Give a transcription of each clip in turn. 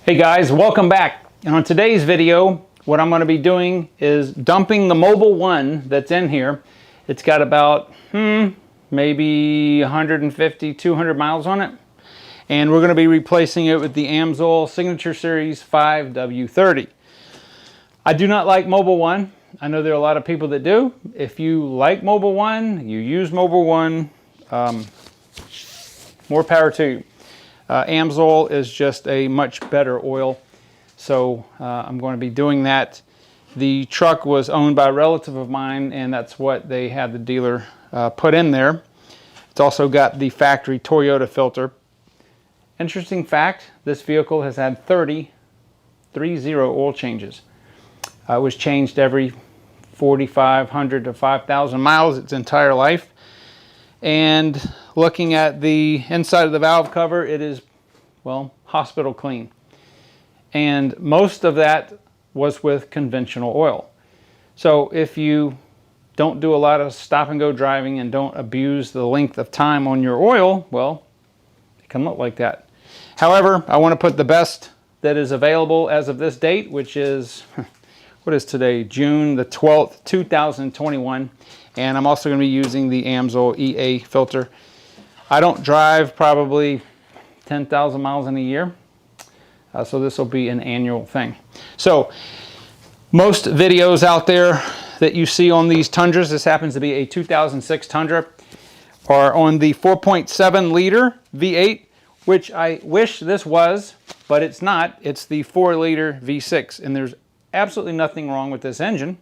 Hey guys, welcome back. And on today's video, what I'm going to be doing is dumping the Mobil One that's in here. It's got about maybe 150, 200 miles on it. And we're going to be replacing it with the Amsoil Signature Series 5W30. I do not like Mobil One. I know there are a lot of people that do. If you like Mobil One, you use Mobil One, more power to you. Amsoil is just a much better oil, so I'm going to be doing that. The truck was owned by a relative of mine, and that's what they had the dealer put in there. It's also got the factory Toyota filter. Interesting fact, this vehicle has had 30 oil changes. It was changed every 4,500 to 5,000 miles its entire life. And looking at the inside of the valve cover, it is, well, hospital clean. And most of that was with conventional oil. So if you don't do a lot of stop and go driving and don't abuse the length of time on your oil, well, it can look like that. However, I want to put the best that is available as of this date, which is, what is today? June the 12th, 2021. And I'm also going to be using the Amsoil EA filter. I don't drive probably 10,000 miles in a year, so this will be an annual thing. So most videos out there that you see on these Tundras, this happens to be a 2006 Tundra, are on the 4.7 liter V8, which I wish this was, but it's not. It's the 4 liter V6, and there's absolutely nothing wrong with this engine.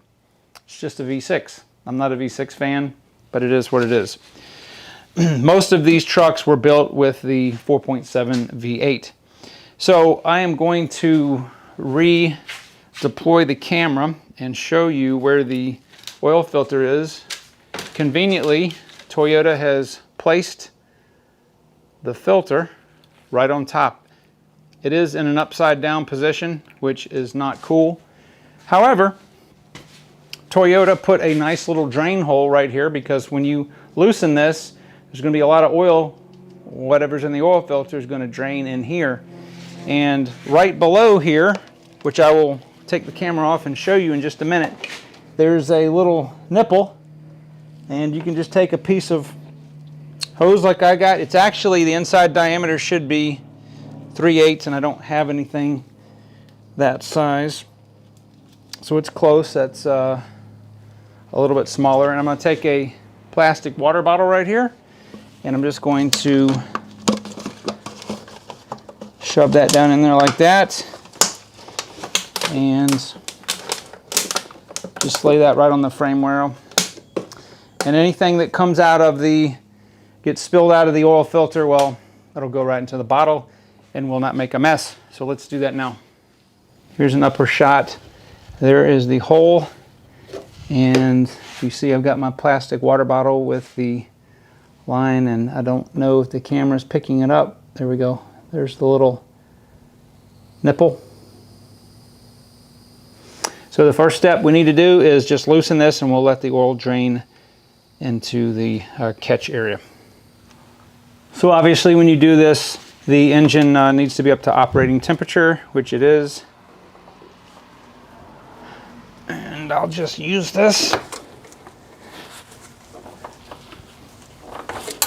It's just a V6. I'm not a V6 fan, but it is what it is. Most of these trucks were built with the 4.7 V8. So I am going to redeploy the camera and show you where the oil filter is. Conveniently, Toyota has placed the filter right on top. It is in an upside down position, which is not cool. However, Toyota put a nice little drain hole right here, because when you loosen this, there's going to be a lot of oil. Whatever's in the oil filter is going to drain in here. And right below here, which I will take the camera off and show you in just a minute, there's a little nipple, and you can just take a piece of hose like I got. It's actually, the inside diameter should be 3/8, and I don't have anything that size. So it's close. That's a little bit smaller, and I'm going to take a plastic water bottle right here, and I'm just going to shove that down in there like that, and just lay that right on the frame rail. And anything that comes out of gets spilled out of the oil filter, well, that'll go right into the bottle and will not make a mess. So let's do that now. Here's an upper shot. There is the hole, and you see I've got my plastic water bottle with the line, and I don't know if the camera's picking it up. There we go. There's the little nipple. So the first step we need to do is just loosen this, and we'll let the oil drain into the catch area. So obviously when you do this, the engine needs to be up to operating temperature, which it is. And I'll just use this.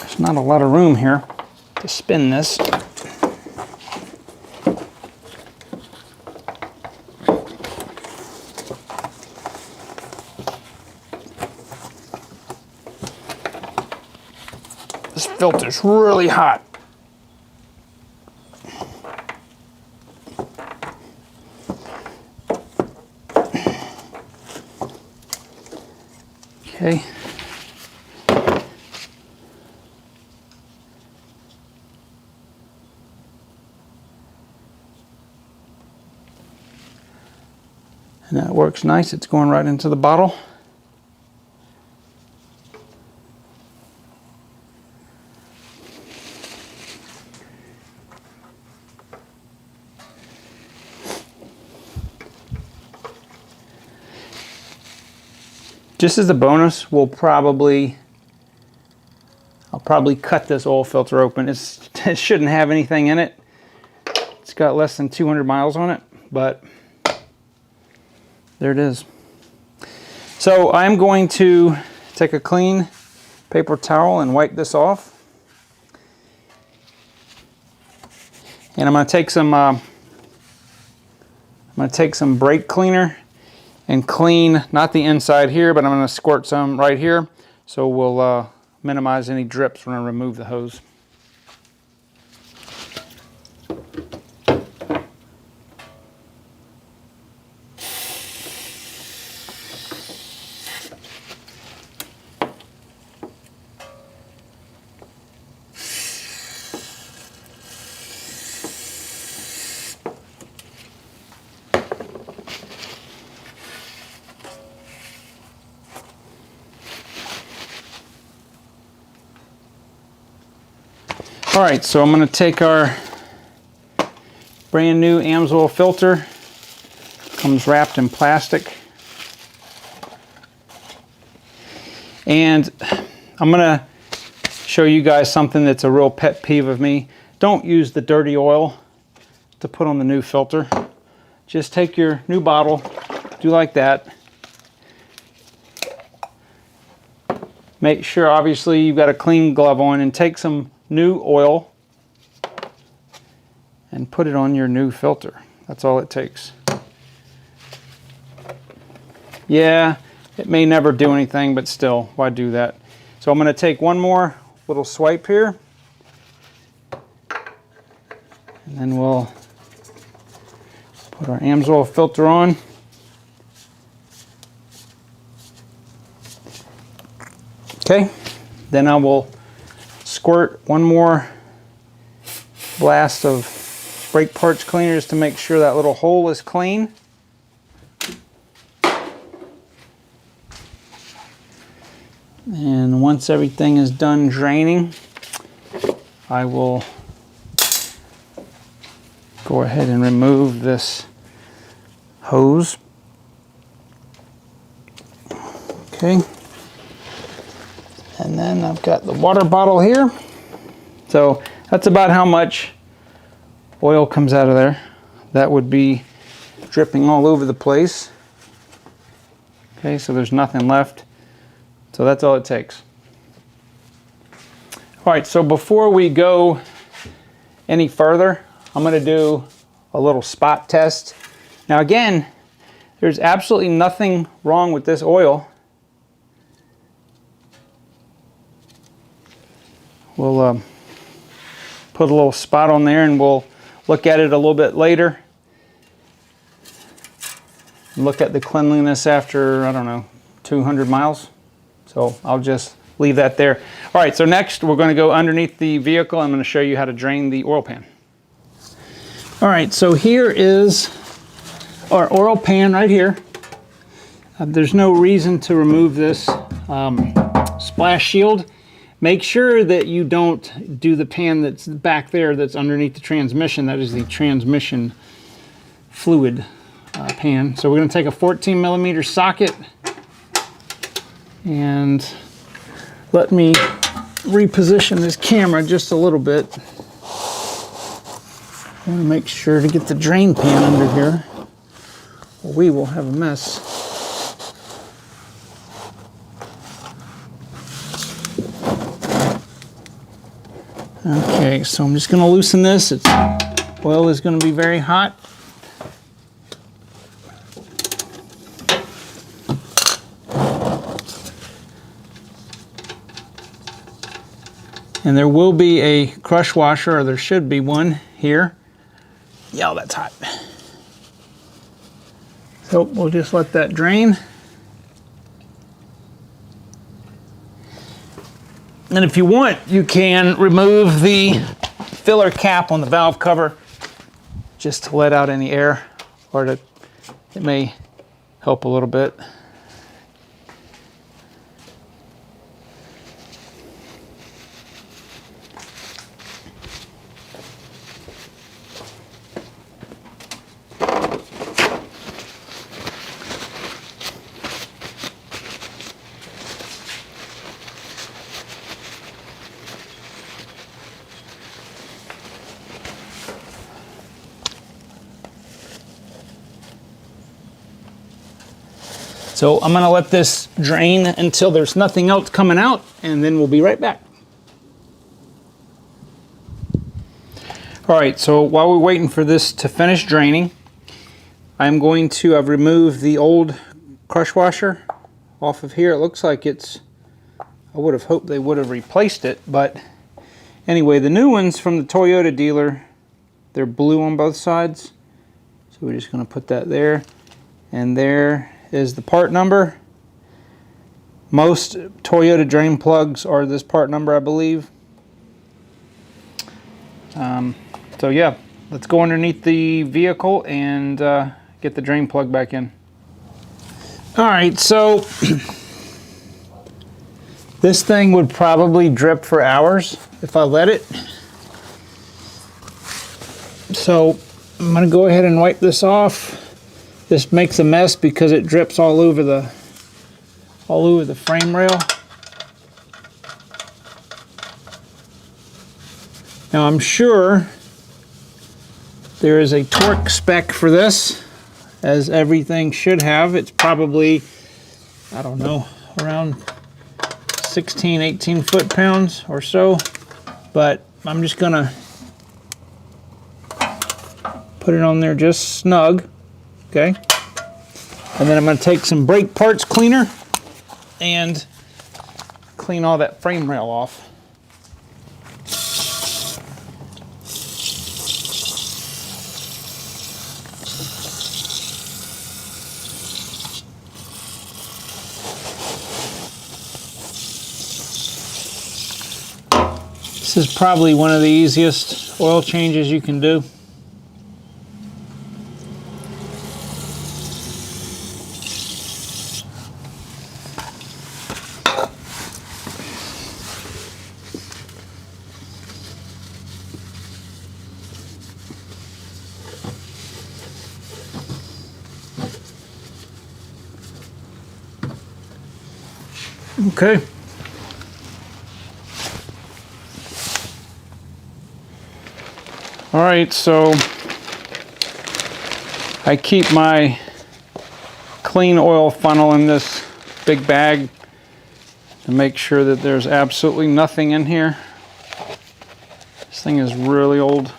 There's not a lot of room here to spin this. This filter's really hot. Okay. And that works nice. It's going right into the bottle. Just as a bonus, I'll probably cut this oil filter open. It shouldn't have anything in it. It's It's got less than 200 miles on it, but there it is. So I'm going to take a clean paper towel and wipe this off. And I'm going to take some brake cleaner and clean, not the inside here, but I'm going to squirt some right here, so we'll minimize any drips when I remove the hose. All right, so I'm going to take our brand new Amsoil filter. Comes wrapped in plastic. And I'm going to show you guys something that's a real pet peeve of me. Don't use the dirty oil to put on the new filter. Just take your new bottle, do like that. Make sure, obviously, you've got a clean glove on, and take some new oil and put it on your new filter. That's all it takes. Yeah, it may never do anything, but still, why do that? So I'm going to take one more little swipe here, and then we'll put our Amsoil filter on. Okay, then I will squirt one more blast of brake parts cleaners to make sure that little hole is clean. And once everything is done draining, I will go ahead and remove this hose. Okay. And then I've got the water bottle here. So that's about how much oil comes out of there. That would be dripping all over the place. Okay, so there's nothing left. So that's all it takes. All right, so before we go any further, I'm going to do a little spot test. Now again, there's absolutely nothing wrong with this oil. We'll put a little spot on there, and we'll look at it a little bit later. Look at the cleanliness after, I don't know, 200 miles. So I'll just leave that there. All right, so next we're going to go underneath the vehicle. I'm going to show you how to drain the oil pan. All right, so here is our oil pan right here. There's no reason to remove this splash shield. Make sure that you don't do the pan that's back there that's underneath the transmission. That is the transmission fluid pan. So we're going to take a 14 mm socket, and let me reposition this camera just a little bit. I want to make sure to get the drain pan under here, or we will have a mess. Okay, so I'm just going to loosen this. Oil is going to be very hot. And there will be a crush washer, or there should be one here. Yeah, that's hot. So we'll just let that drain. And if you want, you can remove the filler cap on the valve cover just to let out any air, or it may help a little bit. So I'm gonna let this drain until there's nothing else coming out, and then we'll be right back. All right, so while we're waiting for this to finish draining, I'm going to remove the old crush washer off of here. It looks like it's, I would have hoped they would have replaced it, but anyway, the new ones from the Toyota dealer, they're blue on both sides. So we're just gonna put that there, and there is the part number. Most Toyota drain plugs are this part number, I believe. So yeah, let's go underneath the vehicle and get the drain plug back in. All right, so this thing would probably drip for hours if I let it. So I'm gonna go ahead and wipe this off. This makes a mess because it drips all over the frame rail. Now I'm sure there is a torque spec for this, as everything should have. It's probably, I don't know, around 16, 18 foot-pounds or so, but I'm just gonna put it on there just snug, okay? And then I'm gonna take some brake parts cleaner and clean all that frame rail off. This is probably one of the easiest oil changes you can do. Okay. All right, so I keep my clean oil funnel in this big bag to make sure that there's absolutely nothing in here. This thing is really old.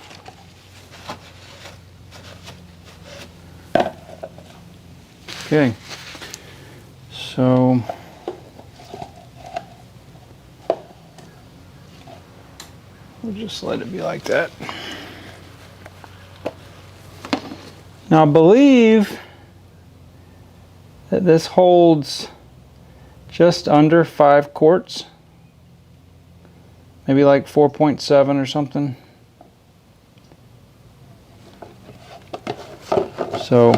Okay, so we'll just let it be like that. Now I believe that this holds just under 5 quarts, maybe like 4.7 or something. So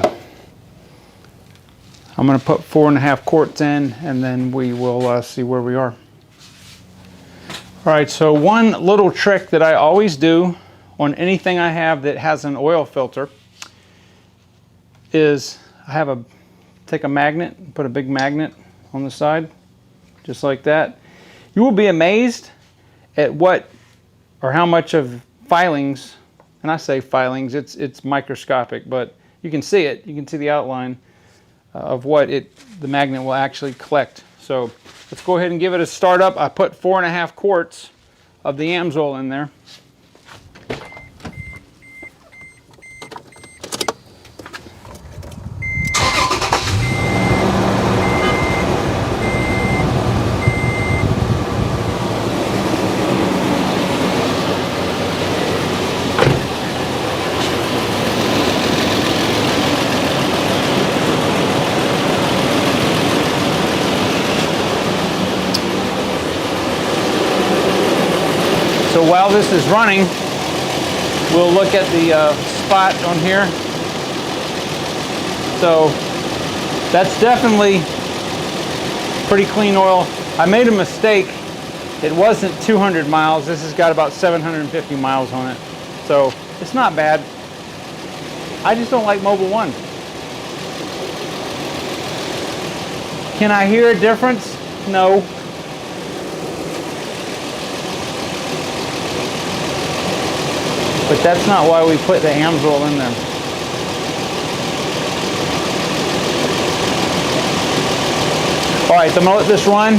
I'm going to put 4.5 quarts in, and then we will see where we are. All right, so one little trick that I always do on anything I have that has an oil filter is take a magnet and put a big magnet on the side, just like that. You will be amazed at what or how much of filings, and I say filings, it's microscopic, but you can see it. You can see the outline of what the magnet will actually collect. So let's go ahead and give it a start up. I put 4.5 quarts of the Amsoil in there. So while this is running, we'll look at the spot on here. So that's definitely pretty clean oil. I made a mistake. It wasn't 200 miles. This has got about 750 miles on it. So it's not bad. I just don't like Mobil 1. Can I hear a difference? No. But that's not why we put the Amsoil in there. right, I'm gonna let this run.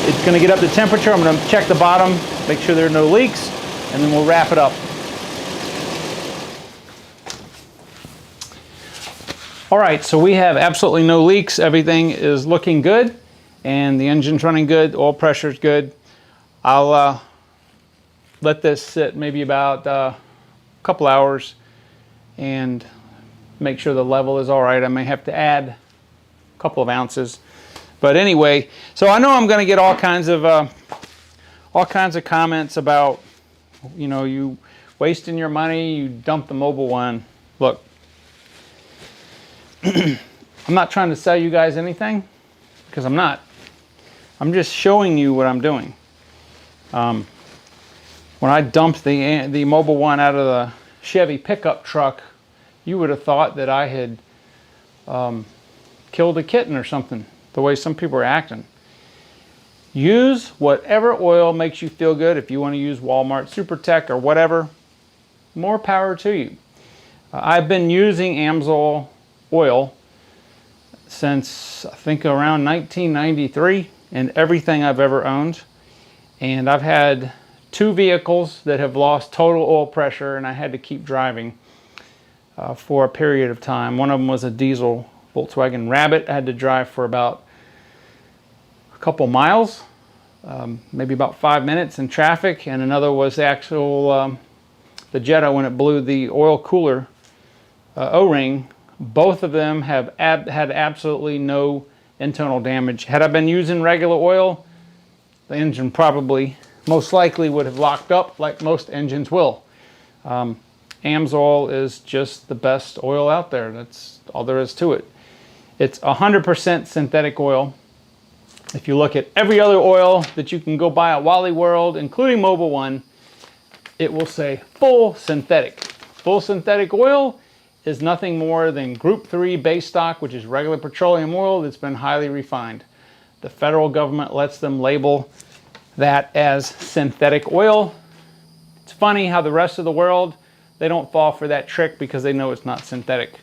It's gonna get up to temperature. I'm gonna check the bottom, make sure there are no leaks, and then we'll wrap it up. All right, so we have absolutely no leaks. Everything is looking good, and the engine's running good, oil pressure's good. I'll let this sit maybe about a couple hours and make sure the level is all right. I may have to add a couple of ounces. But anyway, so I know I'm going to get all kinds of comments about, you know, you wasting your money, you dump the Mobil one. Look, I'm not trying to sell you guys anything, because I'm not. I'm just showing you what I'm doing. When I dumped the Mobil one out of the Chevy pickup truck, you would have thought that I had killed a kitten or something, the way some people are acting. Use whatever oil makes you feel good. If you want to use Walmart SuperTech or whatever, more power to you. I've been using Amsoil oil since I think around 1993 in everything I've ever owned, and I've had 2 vehicles that have lost total oil pressure, and I had to keep driving for a period of time. One of them was a diesel Volkswagen Rabbit. I had to drive for about a couple miles, maybe about 5 minutes in traffic, and another was the actual the Jetta when it blew the oil cooler O-ring. Both of them have had absolutely no internal damage. Had I been using regular oil, the engine probably most likely would have locked up like most engines will. Amsoil is just the best oil out there. That's all there is to it. It's 100% synthetic oil. If you look at every other oil that you can go buy at Wally World, including Mobil One, it will say full synthetic. Full synthetic oil is nothing more than Group 3 base stock, which is regular petroleum oil that's been highly refined. The federal government lets them label that as synthetic oil. It's funny how the rest of the world, they don't fall for that trick because they know it's not synthetic.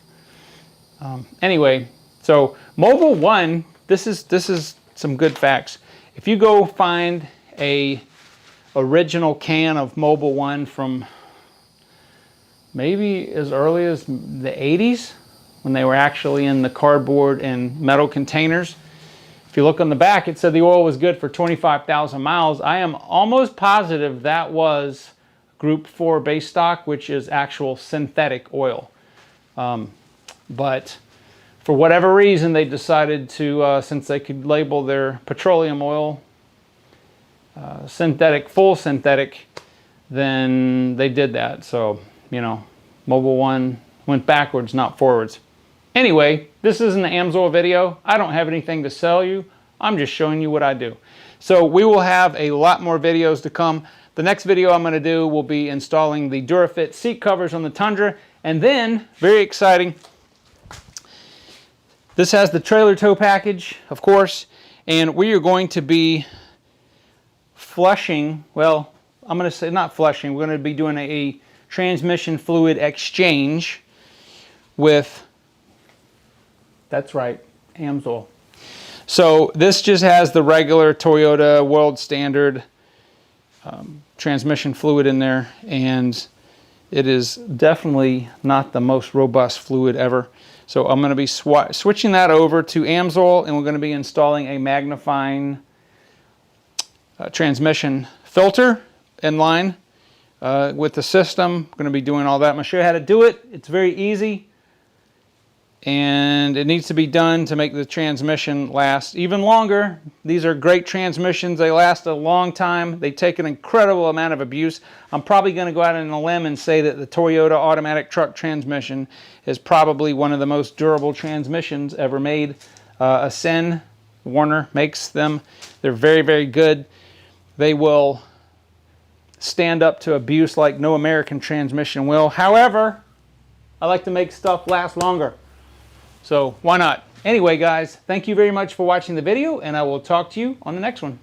Anyway, so Mobil One, this is some good facts. If you go find a original can of Mobil One from maybe as early as the 80s, when they were actually in the cardboard and metal containers, if you look on the back, it said the oil was good for 25,000 miles. I am almost positive that was Group 4 base stock, which is actual synthetic oil. But for whatever reason, they decided to, since they could label their petroleum oil synthetic, full synthetic, then they did that. So, you know, Mobil One went backwards, not forwards. Anyway, this isn't an Amsoil video. I don't have anything to sell you. I'm just showing you what I do. So we will have a lot more videos to come. The next video I'm going to do will be installing the DuraFit seat covers on the Tundra. And then, very exciting, this has the trailer tow package, of course, and we are going to be flushing, well, I'm going to say not flushing, we're going to be doing a transmission fluid exchange with, that's right, Amsoil. So this just has the regular Toyota world standard transmission fluid in there, and it is definitely not the most robust fluid ever. So I'm going to be switching that over to Amsoil, and we're going to be installing a magnifying transmission filter in line with the system. I'm going to be doing all that. I'm going to show you how to do it. It's very easy, and it needs to be done to make the transmission last even longer. These are great transmissions. They last a long time. They take an incredible amount of abuse. I'm probably going to go out on a limb and say that the Toyota automatic truck transmission is probably one of the most durable transmissions ever made. Ascend, Warner makes them. They're very, very good. They will stand up to abuse like no American transmission will. However, I like to make stuff last longer. So why not? Anyway, guys, thank you very much for watching the video, and I will talk to you on the next one.